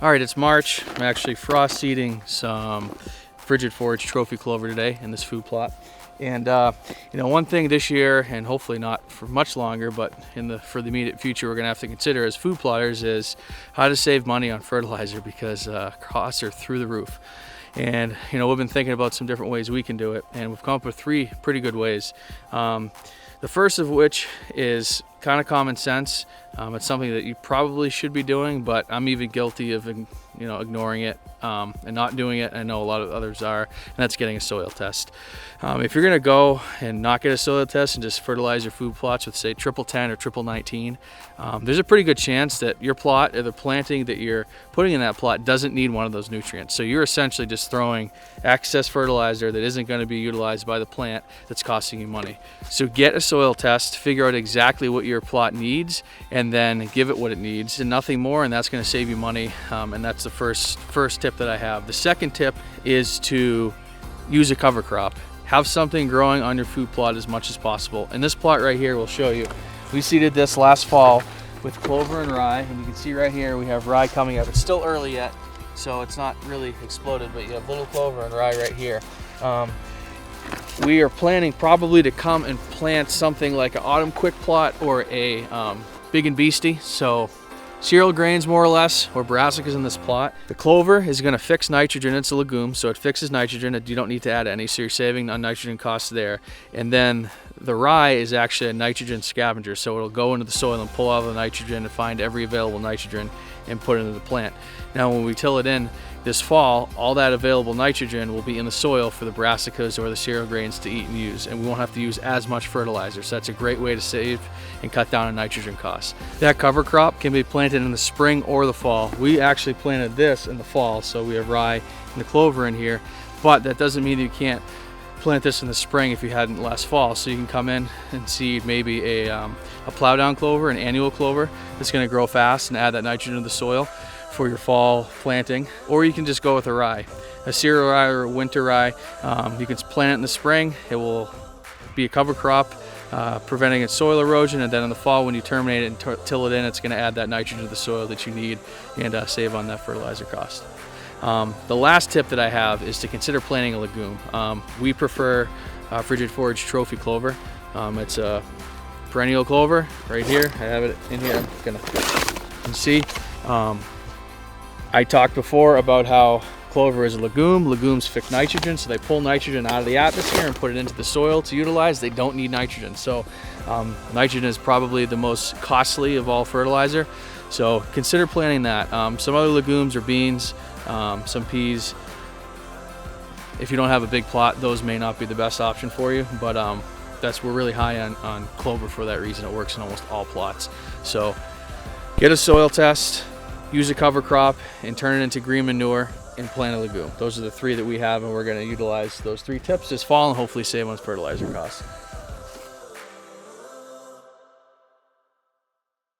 All right, it's March. I'm actually frost seeding some Frigid Forage Trophy Clover today in this food plot. And you know, one thing this year, and hopefully not for much longer, but for the immediate future, we're gonna have to consider as food plotters is how to save money on fertilizer, because costs are through the roof. And you know, we've been thinking about some different ways we can do it, and we've come up with 3 pretty good ways. The first of which is kind of common sense. It's something that you probably should be doing, but I'm even guilty of ignoring it and not doing it. I know a lot of others are, and that's getting a soil test. If you're gonna go and not get a soil test and just fertilize your food plots with, say, triple 10 or triple 19, there's a pretty good chance that your plot or the planting that you're putting in that plot doesn't need one of those nutrients. So you're essentially just throwing excess fertilizer that isn't going to be utilized by the plant, that's costing you money. So get a soil test, figure out exactly what your plot needs, and then give it what it needs and nothing more, and that's going to save you money. And that's the first tip that I have. The second tip is to use a cover crop. Have something growing on your food plot as much as possible. And this plot right here will show you. We seeded this last fall with clover and rye, and you can see right here we have rye coming up. It's still early yet, so it's not really exploded, but you have little clover and rye right here. We are planning probably to come and plant something like an autumn quick plot or a big and beastie. So cereal grains, more or less, or brassicas in this plot. The clover is going to fix nitrogen. It's a legume, so it fixes nitrogen. You don't need to add any, so you're saving on nitrogen costs there. And then the rye is actually a nitrogen scavenger, so it'll go into the soil and pull out the nitrogen and find every available nitrogen and put it into the plant. Now when we till it in this fall, all that available nitrogen will be in the soil for the brassicas or the cereal grains to eat and use, and we won't have to use as much fertilizer. So that's a great way to save and cut down on nitrogen costs. That cover crop can be planted in the spring or the fall. We actually planted this in the fall, so we have rye and the clover in here, but that doesn't mean you can't plant this in the spring if you hadn't last fall. So you can come in and seed maybe a Plow Down Clover, an annual clover that's going to grow fast and add that nitrogen to the soil for your fall planting. Or you can just go with a rye, a cereal rye or a winter rye. You can plant it in the spring. It will be a cover crop, preventing its soil erosion, and then in the fall when you terminate it and till it in, it's going to add that nitrogen to the soil that you need and save on that fertilizer cost. The last tip that I have is to consider planting a legume. We prefer Frigid Forage Trophy Clover. It's a perennial clover right here. I have it in here. You can see. I talked before about how clover is a legume. Legumes fix nitrogen, so they pull nitrogen out of the atmosphere and put it into the soil to utilize. They don't need nitrogen. So nitrogen is probably the most costly of all fertilizer. So consider planting that. Some other legumes or beans, some peas. If you don't have a big plot, those may not be the best option for you, but we're really high on clover for that reason. It works in almost all plots. So get a soil test, use a cover crop, and turn it into green manure and plant a legume. Those are the 3 that we have, and we're going to utilize those 3 tips this fall and hopefully save on fertilizer costs.